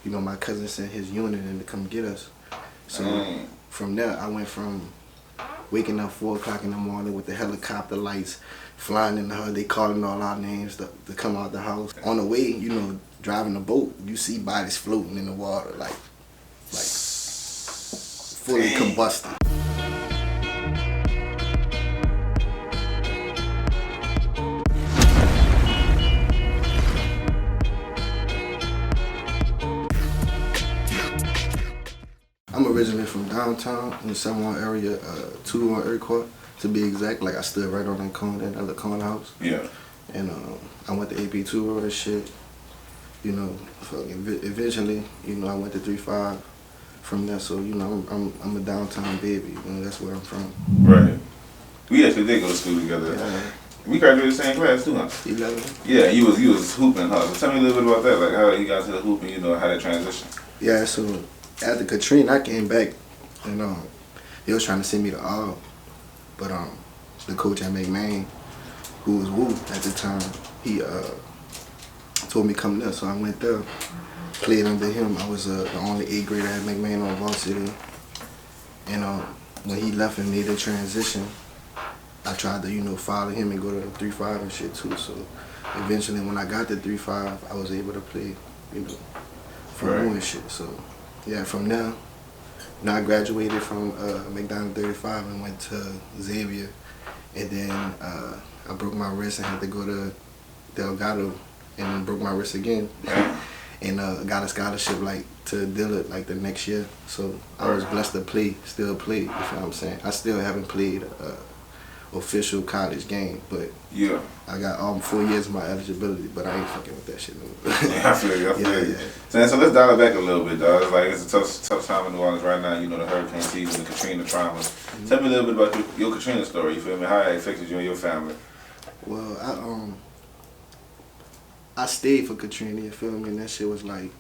you know, my cousin sent his unit in to come get us. So from there, I went from waking up 4 o'clock in the morning with the helicopter lights flying in the hood. They calling all our names to come out the house. On the way, you know, driving the boat, you see bodies floating in the water, like fully combusted. I'm originally from downtown in the Samoan area, 2 on Iroquois to be exact. Like I stood right on that corner, that other corner house. Yeah. And I went to AP2 road and shit. You know, eventually, you know, I went to 3-5 from there. So you know, I'm a downtown baby. You know, that's where I'm from. Right. We actually did go to school together. Yeah. We graduated the same class too, huh? 11. Yeah, you was hooping, huh? So tell me a little bit about that, like how you got to the hooping, you know, how that transition. Yeah, so after Katrina, I came back, and they was trying to send me to all, but the coach at McMahon, who was Woo at the time, he told me come there, so I went there, played under him. I was the only 8th grader at McMahon on varsity, and when he left and made the transition, I tried to, you know, follow him and go to 3-5 and shit too. So eventually, when I got to 3-5, I was able to play, you know, for Woo and shit. So yeah, from there, you know, I graduated from McDonald 35 and went to Xavier, and then I broke my wrist and had to go to Delgado and broke my wrist again, and got a scholarship like to Dillard like the next year. So I was blessed to still play. You feel what I'm saying? I still haven't played official college game, but yeah, I got 4 years of my eligibility, but I ain't fucking with that shit no more. Yeah, I feel you. Yeah. So let's dial it back a little bit, dog. It's like it's a tough time in New Orleans right now. You know, the hurricane season, the Katrina trauma. Tell me a little bit about your Katrina story. You feel me? How it affected you and your family? Well, I stayed for Katrina. You feel me? And that shit was like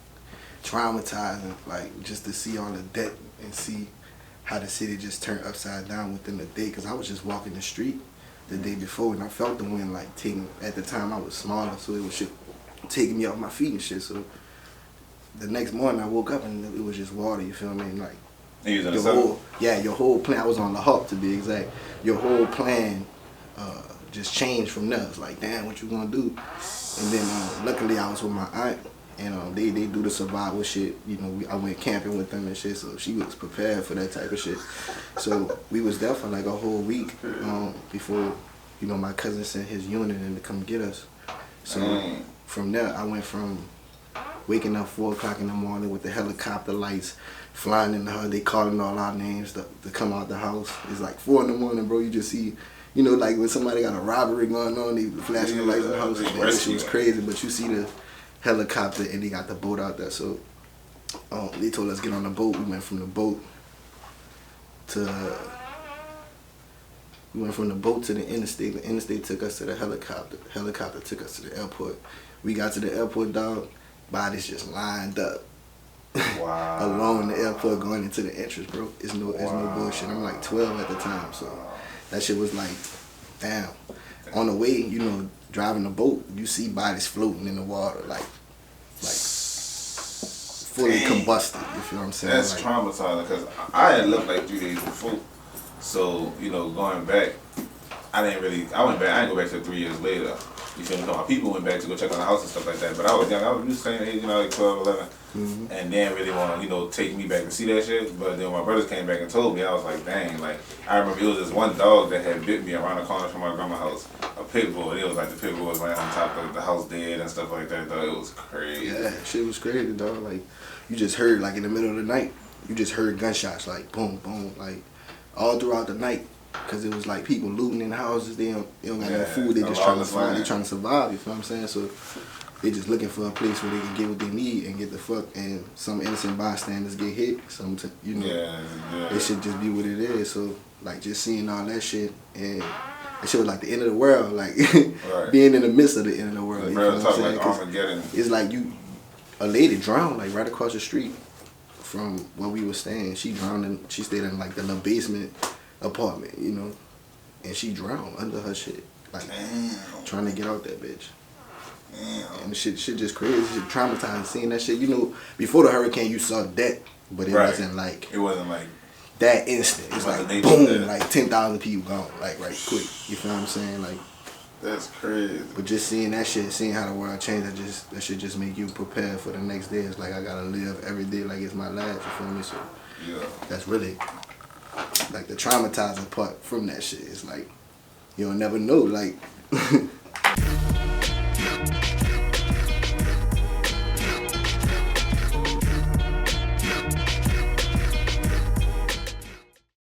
traumatizing, like just to see all the debt and see how the city just turned upside down within a day. Cause I was just walking the street the day before and I felt the wind like taking. At the time I was smaller, so it was shit taking me off my feet and shit. So the next morning I woke up and it was just water. You feel me? Like your whole plan. I was on the hop to be exact. Your whole plan just changed from there. It's like, damn, what you gonna do? And then luckily I was with my aunt. And they do the survival shit. You know, I went camping with them and shit, so she was prepared for that type of shit. So we was there for like a whole week before, you know, my cousin sent his unit in to come get us. So from there, I went from waking up 4 o'clock in the morning with the helicopter lights flying in the hood. They calling all our names to come out the house. It's like 4 in the morning, bro. You just see, you know, like when somebody got a robbery going on, they flashing the lights in the house. That shit was crazy, but you see the helicopter and they got the boat out there. So they told us get on the boat. We went from the boat to the interstate. The interstate took us to the helicopter. The helicopter took us to the airport. We got to the airport, dog. Bodies just lined up. Wow. Along the airport going into the entrance, bro. It's no bullshit. I'm like 12 at the time, so that shit was like, damn. On the way, you know, driving the boat, you see bodies floating in the water, like fully combusted. You feel what I'm saying? That's like, traumatizing because I had left like 3 days before. So, you know, going back, I went back. I didn't go back till 3 years later. You feel me? My people went back to go check on the house and stuff like that. But I was young. I was just saying age, you know, like 12, 11. And they didn't really want to, you know, take me back to see that shit. But then when my brothers came back and told me, I was like, dang. Like, I remember it was this one dog that had bit me around the corner from my grandma's house. A pit bull. And it was like the pit bull was laying on top of the house dead and stuff like that, though. It was crazy. Yeah, shit was crazy, dog. Like, you just heard, like, in the middle of the night, you just heard gunshots, like, boom, boom, like, all throughout the night. Because it was like people looting in houses. They don't got no food. They just trying to find. They trying to survive. You feel what I'm saying? So they just looking for a place where they can get what they need and get the fuck. And some innocent bystanders get hit. You know, it should just be what it is. So like just seeing all that shit and that shit was like the end of the world. Like being in the midst of the end of the world. You know what I'm saying? Like Armageddon. It's like a lady drowned like right across the street from where we were staying. She drowned and she stayed in like the little basement apartment, you know, and she drowned under her shit, like trying to get out that bitch. Damn. And shit just crazy. Shit traumatizing. Seeing that shit, you know, before the hurricane, you saw death, but it wasn't like that instant. It's like boom, like 10,000 people gone, like right quick. You feel what I'm saying? Like that's crazy. But just seeing that shit, seeing how the world changed, that shit just make you prepared for the next day. It's like I gotta live every day like it's my last. You feel me? So yeah, that's really like the traumatizing part from that shit. It's like you'll never know, like.